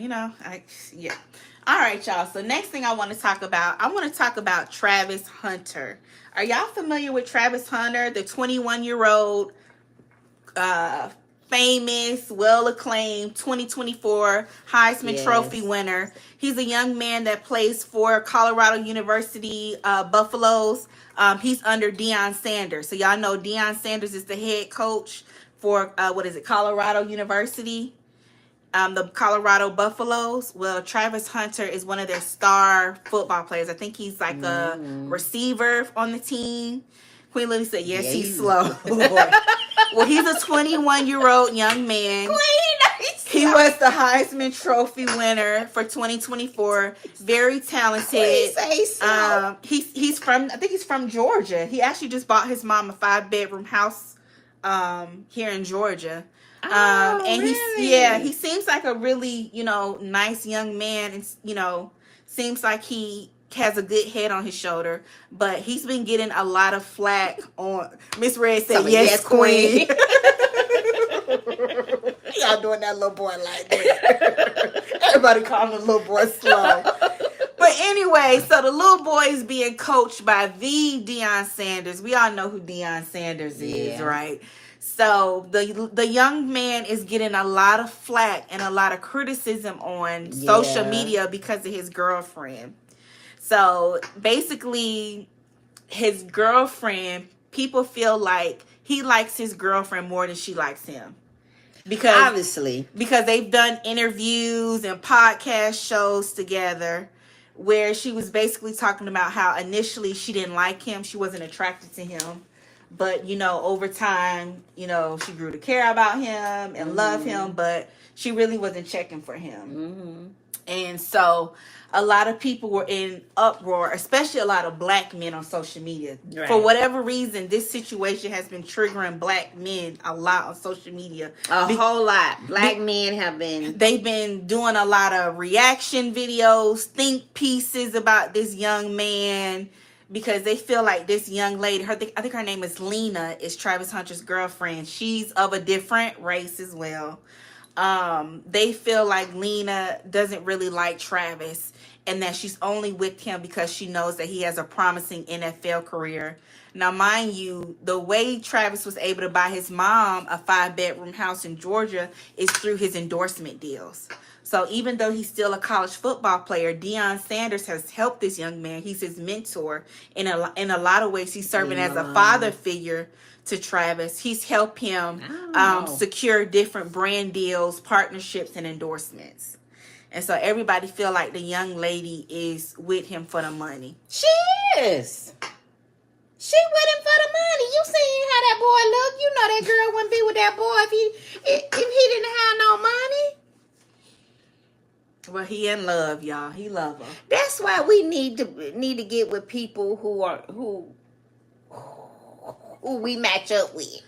Yeah. All right, y'all. So next thing I want to talk about Travis Hunter. Are y'all familiar with Travis Hunter, the 21-year-old uh famous, well-acclaimed 2024 Heisman Trophy Yes. winner? He's a young man that plays for Colorado University Buffaloes. He's under Deion Sanders. So y'all know Deion Sanders is the head coach for Colorado University, the Colorado Buffaloes. Well, Travis Hunter is one of their star football players. I think he's like a receiver on the team. Queen Lily said, yes, Yeah, he's he's slow. Well, he's a 21-year-old young man. He Queen, was the Heisman Trophy winner for 2024. Very talented. say so. He's from, I think he's from Georgia. He actually just bought his mom a 5-bedroom house here in Georgia. And really? he seems like a really, nice young man, and seems like he has a good head on his shoulder, but he's been getting a lot of flack on. Miss Red said, yes, queen. Y'all doing that little boy like that. Everybody calling the little boy slow. But anyway, so the little boy is being coached by the Deion Sanders. We all know who Deion Sanders is, right? So the young man is getting a lot of flack and a lot of criticism on social media because of his girlfriend. So basically, his girlfriend, people feel like he likes his girlfriend more than she likes him. Because they've done interviews and podcast shows together where she was basically talking about how initially she didn't like him. She wasn't attracted to him. But, over time, she grew to care about him and love him, but she really wasn't checking for him. And so a lot of people were in uproar, especially a lot of black men on social media. Right. For whatever reason, this situation has been triggering black men a lot on social media. A whole lot. Black men have been... They've been doing a lot of reaction videos, think pieces about this young man, because they feel like this young lady, I think her name is Lena, is Travis Hunter's girlfriend. She's of a different race as well. They feel like Lena doesn't really like Travis and that she's only with him because she knows that he has a promising NFL career. Now, mind you, the way Travis was able to buy his mom a 5-bedroom house in Georgia is through his endorsement deals. So even though he's still a college football player, Deion Sanders has helped this young man. He's his mentor. In a lot of ways, he's serving as a father figure to Travis. He's helped him secure different brand deals, partnerships, and endorsements. And so everybody feel like the young lady is with him for the money. She is. She with him for the money. You seen how that boy look? You know that girl wouldn't be with that boy if he didn't have no money. Well, he in love, y'all. He love her. That's why we need to get with people who we match up with.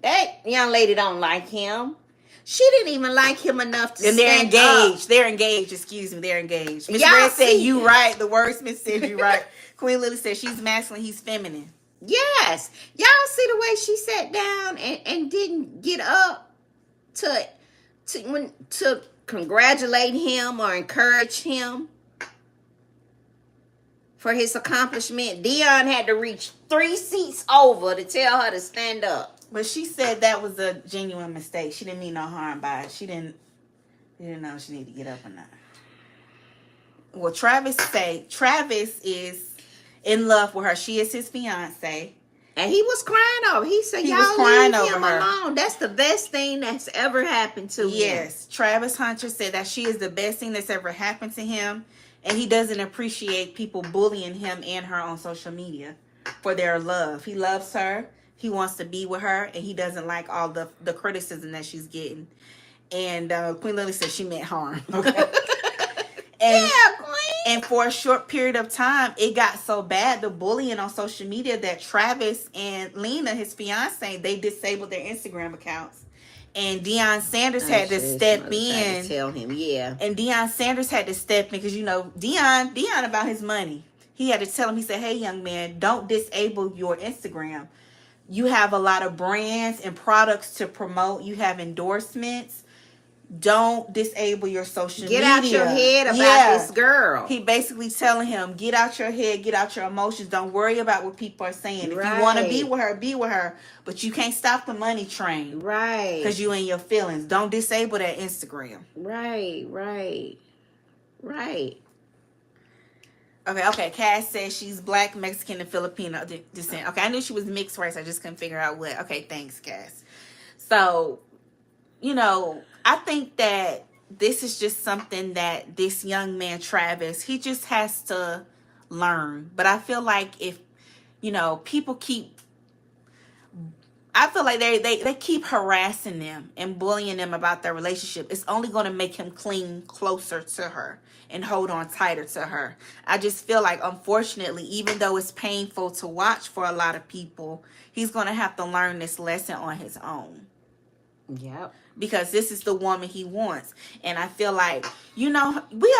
That young lady don't like him. She didn't even like him enough to. And they're engaged. Up. They're engaged. Excuse me. They're engaged. Miss Red said you right. The wordsmith said you right. Queen Lily said she's masculine. He's feminine. Yes. Y'all see the way she sat down and didn't get up to congratulate him or encourage him for his accomplishment. Deion had to reach 3 seats over to tell her to stand up. But she said that was a genuine mistake. She didn't mean no harm by it. She didn't know she needed to get up or not. Well, Travis is in love with her. She is his fiance. And he was crying over. He said, y'all leave him alone. That's the best thing that's ever happened to him. Yes. Travis Hunter said that she is the best thing that's ever happened to him. And he doesn't appreciate people bullying him and her on social media for their love. He loves her. He wants to be with her, and he doesn't like all the criticism that she's getting. And Queen Lily said she meant harm. Okay. And for a short period of time, it got so bad, the bullying on social media, that Travis and Lena, his fiance, they disabled their Instagram accounts. And Deion Sanders had to step in. Tell him, yeah. And Deion Sanders had to step in because, Deion about his money. He had to tell him, he said, hey, young man, don't disable your Instagram. You have a lot of brands and products to promote. You have endorsements. don't disable your social media. Get out your head about this girl. He basically telling him, get out your head, get out your emotions. Don't worry about what people are saying. Right. If you want to be with her. But you can't stop the money train. Right. Because you in your feelings. Don't disable that Instagram. Right. Okay. Cass says she's black, Mexican, and Filipino descent. Okay, I knew she was mixed race. I just couldn't figure out what. Okay, thanks, Cass. So, I think that this is just something that this young man, Travis, he just has to learn. But I feel like if, people I feel like they keep harassing them and bullying them about their relationship, it's only going to make him cling closer to her and hold on tighter to her. I just feel like, unfortunately, even though it's painful to watch for a lot of people, he's going to have to learn this lesson on his own. Yep. Because this is the woman he wants. And I feel like, we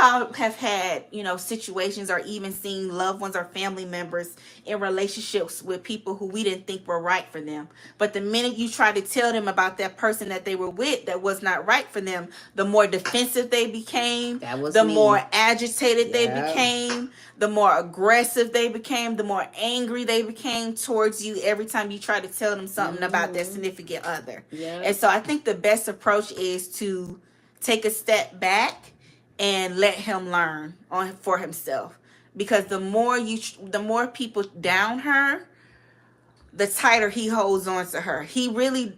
all have had, situations or even seen loved ones or family members in relationships with people who we didn't think were right for them. But the minute you try to tell them about that person that they were with that was not right for them, the more defensive they became, more agitated they became, the more aggressive they became, the more angry they became towards you every time you try to tell them something about their significant other. Yeah. And so I think the best approach is to take a step back and let him learn for himself. Because the more people down her, the tighter he holds on to her.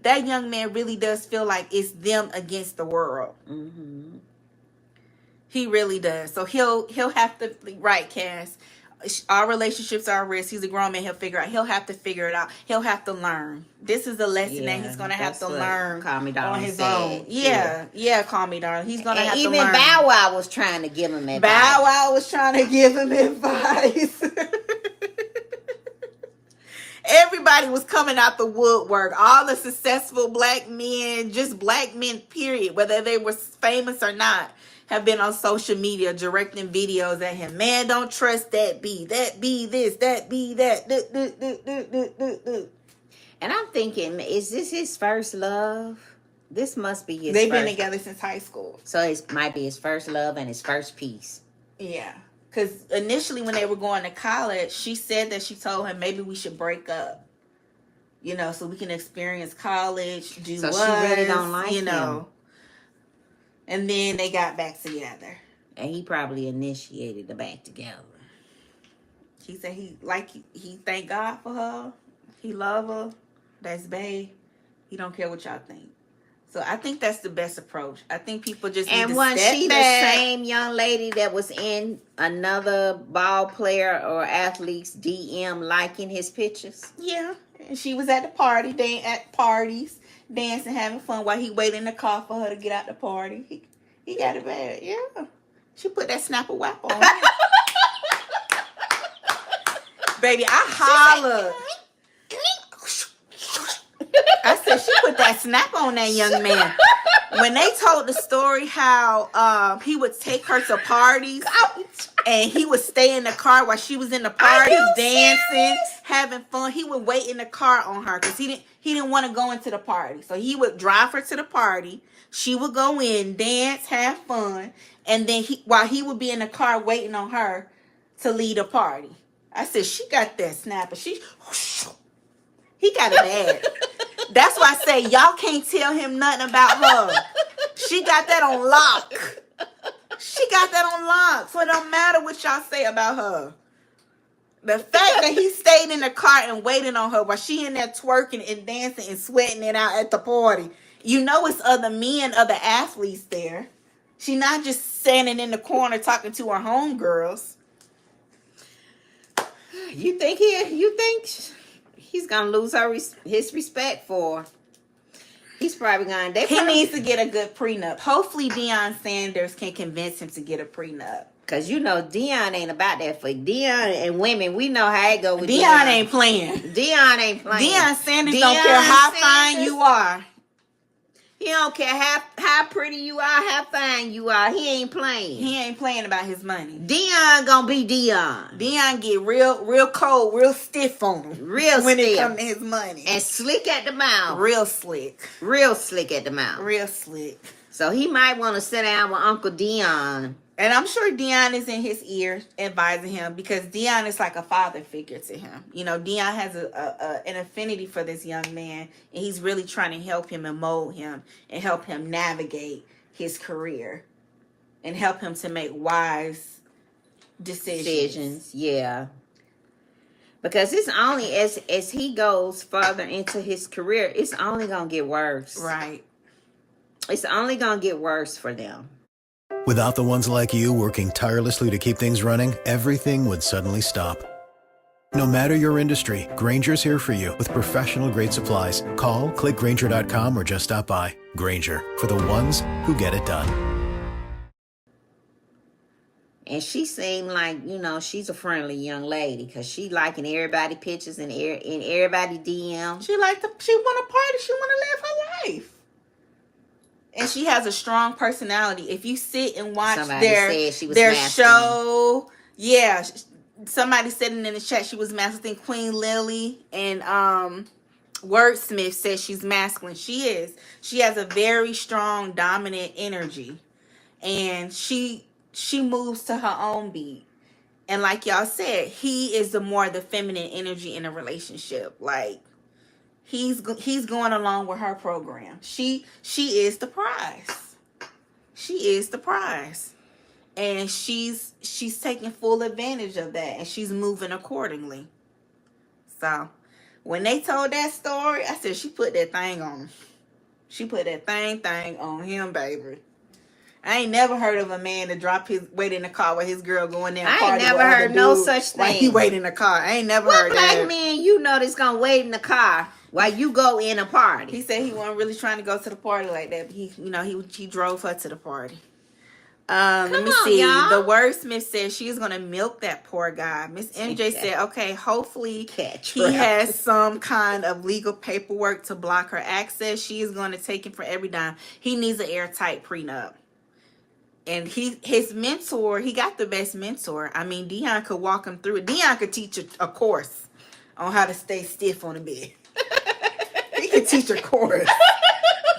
That young man really does feel like it's them against the world. Mm-hmm. He really does. So he'll have to, right, Cass, our relationships are at risk. He's a grown man. He'll have to figure it out. He'll have to learn. This is a lesson that he's going to have to learn on his own. Yeah, call me darling. He's going to have to learn. Even Bow Wow was trying to give him advice. Bow Wow was trying to give him advice. Everybody was coming out the woodwork. All the successful black men, just black men, period, whether they were famous or not, have been on social media directing videos at him. Man, don't trust that B. That B this, that B that. And I'm thinking, is this his first love? This must be his They've been together since high school. So it might be his first love and his first piece. Yeah. Because initially when they were going to college, she said that she told him maybe we should break up. So we can experience college, do so us, she really don't like him. And then they got back together. And he probably initiated the back together. He said he thank God for her. He love her. That's bae. He don't care what y'all think. So I think that's the best approach. I think people just need to was step she back. The same young lady that was in another ball player or athlete's DM liking his pictures? Yeah. And she was at the party, at parties, dancing, having fun while he waited in the car for her to get out the party. He got it bad. Yeah. She put that snapper whap on. Baby, I hollered. I said she put that snap on that young man. When they told the story how he would take her to parties and he would stay in the car while she was in the party dancing, having fun. He would wait in the car on her because he didn't want to go into the party. So he would drive her to the party. She would go in, dance, have fun, and then while he would be in the car waiting on her to lead a party. I said she got that snapper. He got it bad. That's why I say y'all can't tell him nothing about her. She got that on lock. So it don't matter what y'all say about her. The fact that he stayed in the car and waited on her while she in there twerking and dancing and sweating it out at the party. It's other men, other athletes there. She not just standing in the corner talking to her homegirls. You think he's gonna lose his respect for her? He's probably gonna. He needs to get a good prenup. Hopefully, Deion Sanders can convince him to get a prenup. Cause Deion ain't about that. For Deion and women, we know how it go with Deion. Deion ain't playing. Deion Sanders don't care how fine you are. He don't care how pretty you are, how fine you are. He ain't playing. He ain't playing about his money. Deion gonna be Deion. Deion get real cold, real stiff on him. When it comes to his money. And slick at the mouth. Real slick. Real slick at the mouth. Real slick. So he might want to sit down with Uncle Dion. And I'm sure Dion is in his ear advising him, because Dion is like a father figure to him. You know, Dion has an affinity for this young man, and he's really trying to help him and mold him and help him navigate his career and help him to make wise decisions. Yeah. Because it's only as he goes further into his career, it's only going to get worse. Right. It's only going to get worse for them. Without the ones like you working tirelessly to keep things running, everything would suddenly stop. No matter your industry, Grainger's here for you with professional-grade supplies. Call, click Grainger.com, or just stop by. Grainger, for the ones who get it done. And she seemed like, you know, she's a friendly young lady, because she liking everybody pictures and everybody DM. She want to party. She want to live her life. And she has a strong personality. If you sit and watch their show, yeah, somebody said in the chat she was masculine. Queen Lily and Wordsmith says she's masculine. She is. She has a very strong, dominant energy, and she moves to her own beat. And like y'all said, he is the feminine energy in a relationship. Like, he's going along with her program. She is the prize. She is the prize. And she's taking full advantage of that, and she's moving accordingly. So when they told that story, I said she put that thing on him. She put that thing on him, baby. I ain't never heard of a man to drop his weight in the car with his girl going there. I ain't never heard no such thing. While he wait in the car. I ain't never heard that. What black man you know that's gonna wait in the car while you go in a party? He said he wasn't really trying to go to the party like that, but he drove her to the party. Let me see. Y'all. The wordsmith said she's gonna milk that poor guy. Miss MJ said, okay, hopefully he has some kind of legal paperwork to block her access. She is going to take him for every dime. He needs an airtight prenup. And his mentor, he got the best mentor. I mean, Dion could walk him through it. Dion could teach a course on how to stay stiff on the bed. He could teach a course.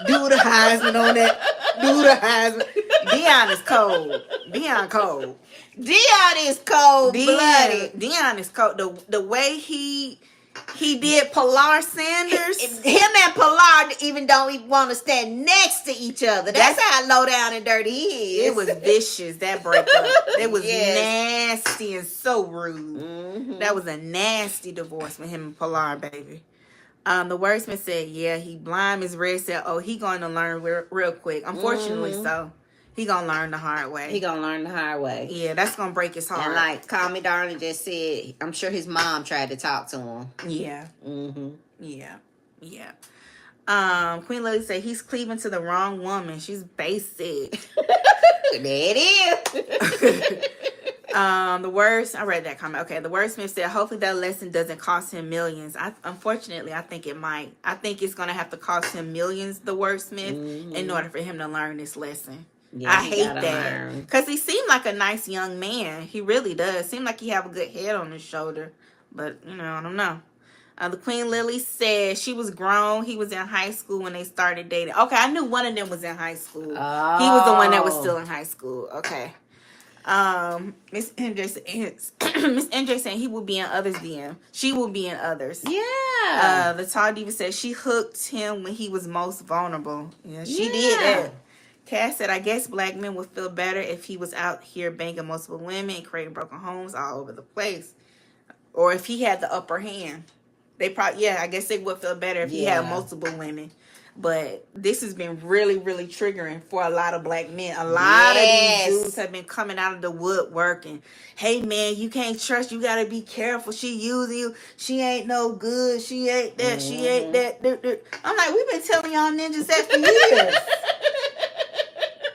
Do the Heisman on that. Do the Heisman. Dion is cold. Dion cold. Dion is cold-blooded. Dion is cold. The way he did Pilar Sanders. Him and Pilar even don't even want to stand next to each other. That's how low down and dirty he is. It was vicious, that breakup. It was nasty and so rude. Mm-hmm. That was a nasty divorce with him and Pilar, baby. The wordsmith said, yeah, he blind. Miss Red said, oh, he going to learn real quick. Unfortunately, so. He going to learn the hard way. Yeah, that's going to break his heart. And like Call Me Darling just said, I'm sure his mom tried to talk to him. Yeah. Mm-hmm. Yeah. Queen Lily said, he's cleaving to the wrong woman. She's basic. There it is. I read that comment. Okay, the wordsmith said, hopefully that lesson doesn't cost him millions. Unfortunately, I think it might. I think it's going to have to cost him millions, the wordsmith, in order for him to learn this lesson. Yeah, I hate that. Because he seemed like a nice young man. He really does. Seemed like he have a good head on his shoulder. But, I don't know. The Queen Lily said she was grown. He was in high school when they started dating. Okay, I knew one of them was in high school. Oh. He was the one that was still in high school. Okay. Miss NJ saying he will be in others' DM. She will be in others. Yeah. The Tall Diva said she hooked him when he was most vulnerable. Yeah, she did that. Cass said, I guess black men would feel better if he was out here banging multiple women and creating broken homes all over the place. Or if he had the upper hand. They probably, I guess they would feel better if he had multiple women. But this has been really, really triggering for a lot of black men. A lot of these dudes have been coming out of the woodwork and, hey, man, you can't trust. You got to be careful. She using you. She ain't no good. She ain't that. She ain't that. I'm like, we've been telling y'all ninjas that for years.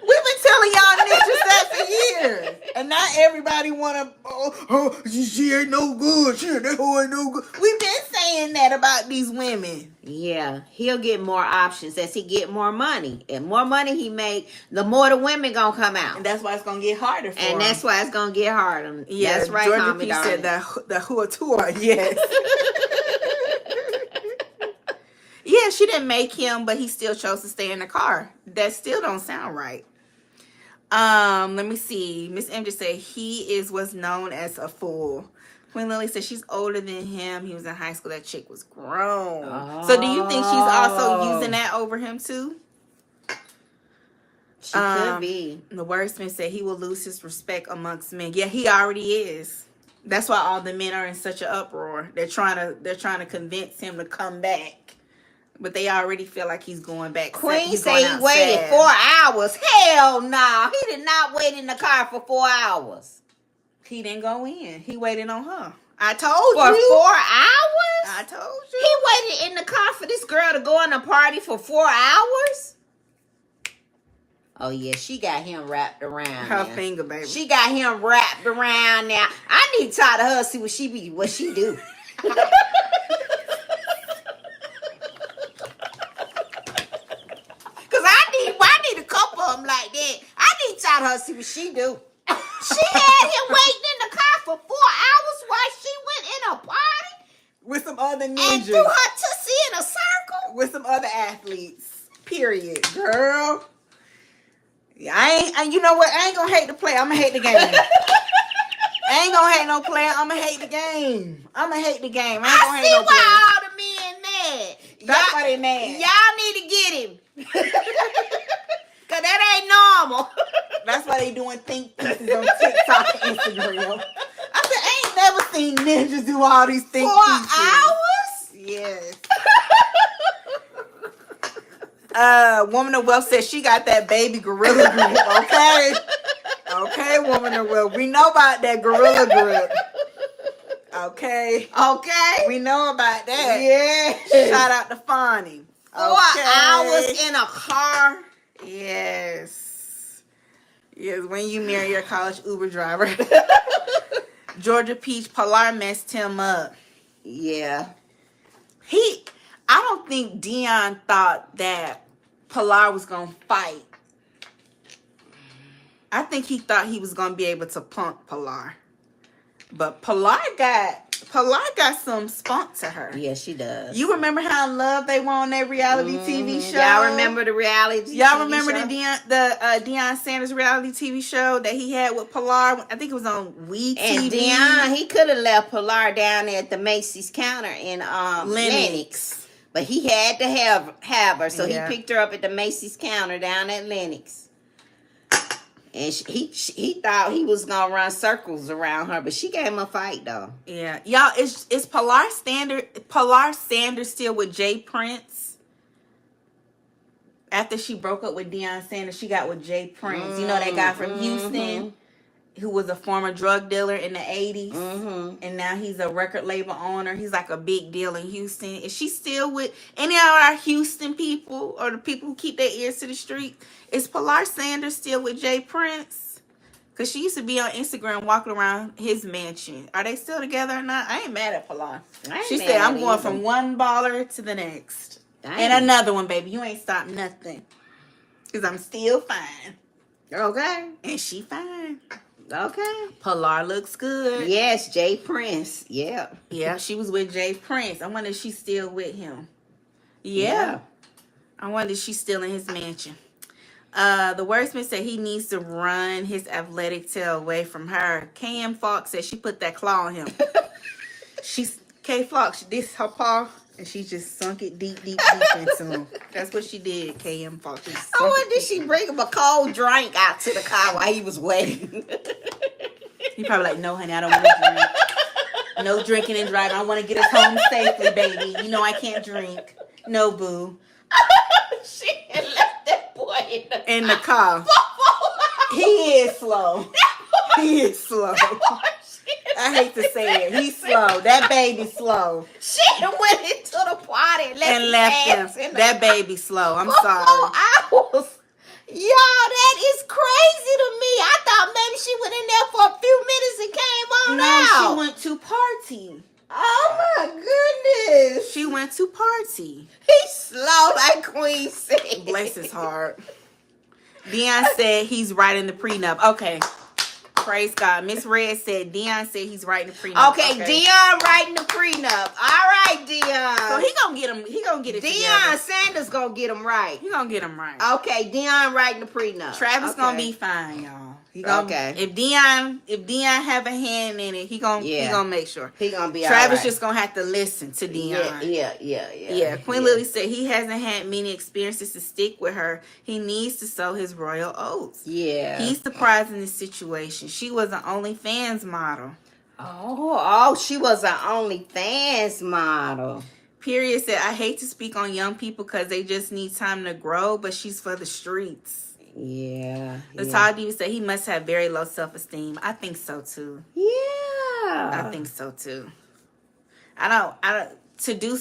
We've been telling y'all ninjas that for years. And not everybody want to, she ain't no good. That hoe ain't no good. We've been saying that about these women. Yeah, he'll get more options as he get more money. And more money he make, the more the women gonna come out. And that's why it's gonna get harder for him. And that's why it's gonna get harder. Yeah, that's right, Georgia P said the hua tour, yes. Yeah, she didn't make him, but he still chose to stay in the car. That still don't sound right. Let me see. Miss M just said he is what's known as a fool. Queen Lily said she's older than him. He was in high school. That chick was grown. Oh. So do you think she's also using that over him too? She could be. The wordsmith said he will lose his respect amongst men. Yeah, he already is. That's why all the men are in such an uproar. They're trying to convince him to come back. But they already feel like he's going back. Queen said he waited 4 hours. Hell no. He did not wait in the car for 4 hours. He didn't go in. He waited on her. I told you. For 4 hours? I told you. He waited in the car for this girl to go on a party for 4 hours? Oh, yeah. She got him wrapped around her finger, baby. She got him wrapped around now. I need to talk to her, see what she do. Because I need a couple of them like that. I need to talk to her, see what she do. She had him waiting in the car for 4 hours while she went in a party. With some other ninjas. And threw her tussie in a circle. With some other athletes. Period. Girl. You know what? I ain't gonna hate the play. I'm gonna hate the game. I ain't gonna hate no player. I'm gonna hate the game. I ain't gonna hate no see why all the men mad. That's why they mad. Y'all need to get him. Cause that ain't normal. That's why they doing think pieces on TikTok and Instagram. I said, I ain't never seen ninjas do all these think 4 pieces. hours? Yes. Woman of Wealth says she got that baby gorilla grip. Okay. Okay, Woman of Wealth. We know about that gorilla grip. Okay. Okay. We know about that. Yeah. Shout out to Fonnie. 4 hours in a car. Yes. Yes, when you marry your college Uber driver. Georgia Peach Pilar messed him up. Yeah. I don't think Dion thought that Pilar was going to fight. I think he thought he was going to be able to punk Pilar. But Pilar got some spunk to her. Yeah, she does. You remember how in love they were on that reality TV show? Y'all remember the reality Y'all TV remember show? the Deion Sanders reality TV show that he had with Pilar? I think it was on We TV. And Deion, he could have left Pilar down there at the Macy's counter in Lenox. But he had to have her, so he picked her up at the Macy's counter down at Lenox. And he thought he was gonna run circles around her, but she gave him a fight though. Yeah, y'all, is Pilar Sanders still with Jay Prince? After she broke up with Deion Sanders, she got with Jay Prince. You know that guy from Houston, who was a former drug dealer in the 80s, and now he's a record label owner. He's like a big deal in Houston. Is she still with any of our Houston people or the people who keep their ears to the street? Is Pilar Sanders still with Jay Prince? Because she used to be on Instagram walking around his mansion. Are they still together or not? I ain't mad at Pilar. She said, I'm going from one baller to the next. And another one, baby. You ain't stopped nothing. Because I'm still fine. Okay. And she fine. Okay. Pilar looks good. Yes, Jay Prince. Yeah. Yeah, she was with Jay Prince. I wonder if she's still with him. Yeah. I wonder if she's still in his mansion. The wordsmith said he needs to run his athletic tail away from her. KM Fox said she put that claw on him. K Fox, this her paw, and she just sunk it deep into him. That's what she did, KM Fox. I wonder did she bring him a cold drink out to the car while he was waiting? He probably like, no, honey, I don't want to drink. No drinking and driving. I want to get us home safely, baby. You know I can't drink. No, boo. She had left that boy in the car. He is slow. He is slow. I hate to say it. He's slow. That baby's slow. She went into the party and left him. That baby's slow. I'm sorry. 4 hours. Y'all, that is crazy to me. I thought maybe she went in there for a few minutes and came on out. No, she went to party. Oh my goodness. She went to party. He's slow like Queen said. Bless his heart. Deion said he's writing the prenup. Okay. Praise God. Miss Red said Dion said he's writing the prenup. Okay, Dion writing the prenup. All right, Dion. So he gonna get him. He gonna get it Dion together. Sanders gonna get him right. He gonna get him right. Okay, Dion writing the prenup. Travis gonna be fine, y'all. He gonna, if Dion have a hand in it, he gonna make sure. He gonna be Travis all right. Just gonna have to listen to Dion. Yeah. Queen Lily said he hasn't had many experiences to stick with her. He needs to sow his royal oats. Yeah. He's surprised in this situation. She was an OnlyFans model. Oh, she was an OnlyFans model. Period said, I hate to speak on young people because they just need time to grow, but she's for the streets. Yeah. The Tall Diva said he must have very low self-esteem. I think so too. Yeah. I think so too. I don't, to do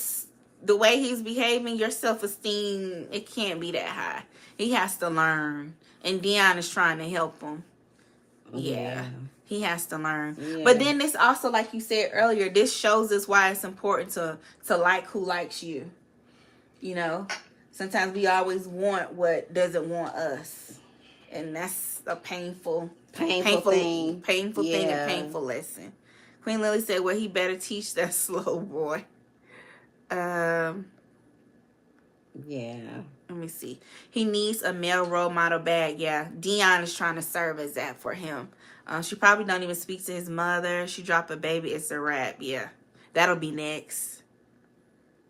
the way he's behaving, your self-esteem, it can't be that high. He has to learn. And Dion is trying to help him. Yeah. He has to learn. Yeah. But then this also, like you said earlier, this shows us why it's important to like who likes you. You know? Sometimes we always want what doesn't want us. And that's a painful thing. Painful thing and painful lesson. Queen Lily said, well, he better teach that slow boy. Yeah. Let me see. He needs a male role model bag. Yeah. Dion is trying to serve as that for him. She probably don't even speak to his mother. She drop a baby. It's a wrap. Yeah. That'll be next.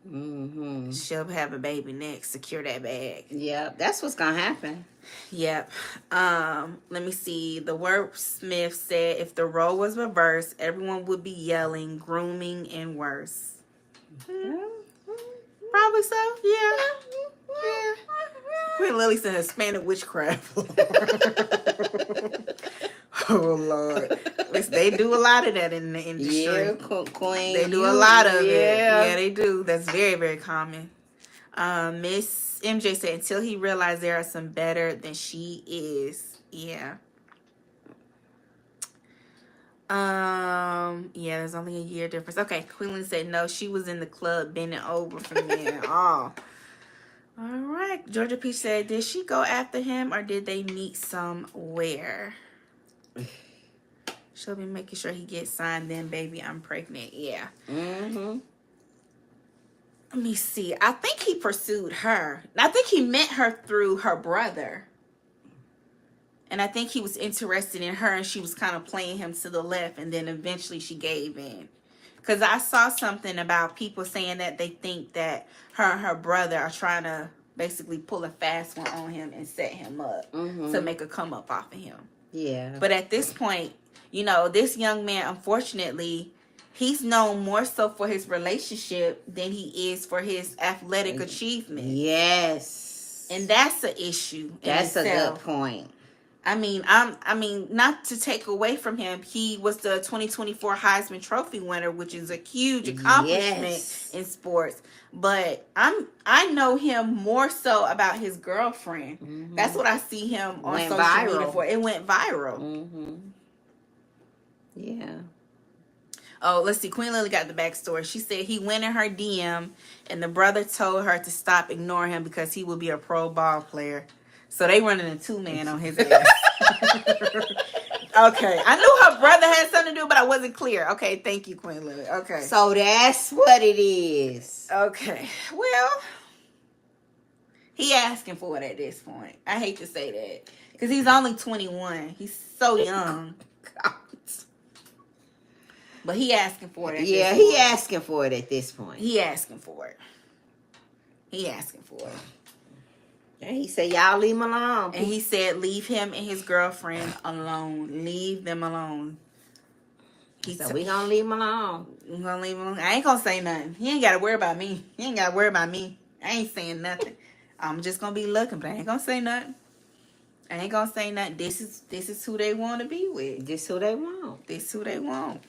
Mm-hmm. She'll have a baby next. Secure that bag. Yeah. That's what's going to happen. Yep. Let me see. The wordsmith said if the role was reversed, everyone would be yelling, grooming, and worse. Probably so. Yeah. Queen Lily said Hispanic witchcraft. Oh Lord. They do a lot of that in the industry. Yeah, Queen. They do a lot of it. Yeah, they do. That's very, very common. Miss MJ said until he realized there are some better than she is. Yeah. Yeah, there's only a year difference. Okay, Queen said no, she was in the club bending over for men. Oh. All right. Georgia Peach said, did she go after him or did they meet somewhere? She'll be making sure he gets signed, then baby, I'm pregnant. Yeah. Mm-hmm. Let me see. I think he pursued her. I think he met her through her brother. And I think he was interested in her and she was kind of playing him to the left. And then eventually she gave in. Because I saw something about people saying that they think that her and her brother are trying to basically pull a fast one on him and set him up to make a come up off of him. Yeah. But at this point, you know, this young man, unfortunately, he's known more so for his relationship than he is for his athletic achievement. Yes. And that's an issue. That's a good point. I mean, not to take away from him, he was the 2024 Heisman Trophy winner, which is a huge accomplishment in sports. But I know him more so about his girlfriend. Mm-hmm. That's what I see him on social media for. It went viral. Mm-hmm. Yeah. Oh, let's see. Queen Lily got the backstory. She said he went in her DM and the brother told her to stop ignoring him because he would be a pro ball player. So they running a 2-man on his ass. Okay. I knew her brother had something to do, but I wasn't clear. Okay. Thank you, Queen Lily. Okay. So that's what it is. Okay. Well, he asking for it at this point. I hate to say that. Because he's only 21. He's so young. But he asking for it. Yeah, he asking for it at this point. He asking for it. He asking for it. And he said, y'all leave him alone. And he said, leave him and his girlfriend alone. Leave them alone. So we gonna leave him alone. We gonna leave him alone. I ain't gonna say nothing. He ain't gotta worry about me. He ain't gotta worry about me. I ain't saying nothing. I'm just gonna be looking, but I ain't gonna say nothing. I ain't gonna say nothing. This is who they want to be with. This who they want. This who they want.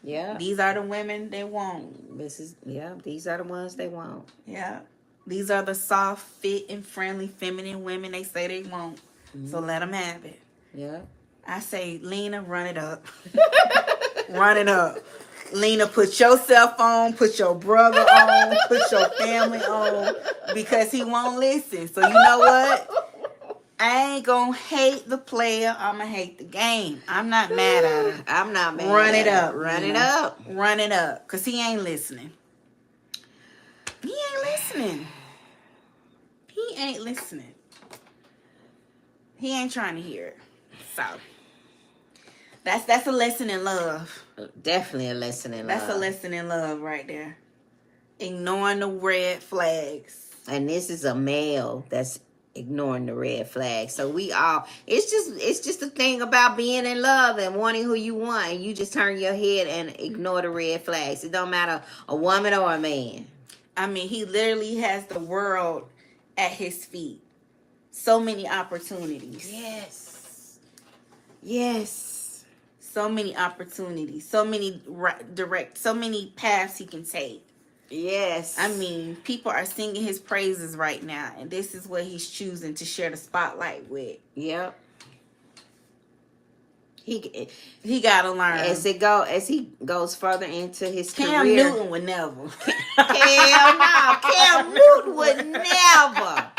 Yeah. These are the women they want. These are the ones they want. Yeah. These are the soft, fit, and friendly, feminine women they say they want. Mm-hmm. So let them have it. Yeah. I say, Lena, run it up. Run it up. Lena, put yourself on, put your brother on, put your family on, because he won't listen. So you know what? I ain't gonna hate the player. I'm gonna hate the game. I'm not mad at her. I'm not mad. Run it up. Run it up. Run it up. Because he ain't listening. He ain't listening. He ain't listening. He ain't trying to hear it. So that's a lesson in love. Definitely a lesson in love. That's a lesson in love right there. Ignoring the red flags. And this is a male that's ignoring the red flags. So we all, it's just the thing about being in love and wanting who you want, and you just turn your head and ignore the red flags. It don't matter a woman or a man. I mean, he literally has the world at his feet. So many opportunities. Yes. So many opportunities. So many so many paths he can take. Yes. I mean, people are singing his praises right now, and this is what he's choosing to share the spotlight with. Yep. He gotta learn as he goes further into his Cam career. Newton would never. Hell no, Cam Newton would never.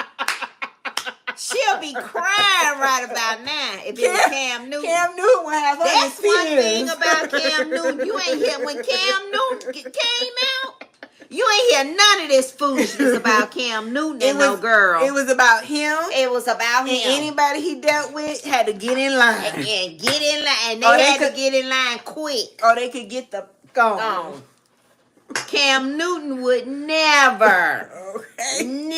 She'll be crying right about now if it was Cam Newton. Cam Newton would have. That's one thing about Cam Newton. You ain't hear when Cam Newton came out. You ain't hear none of this foolishness about Cam Newton and no girl. It was about him. It was about him. And anybody he dealt with had to get in line. And get in line. And they had to get in line quick. Or they could get the gone. Cam Newton would never. Okay. Never.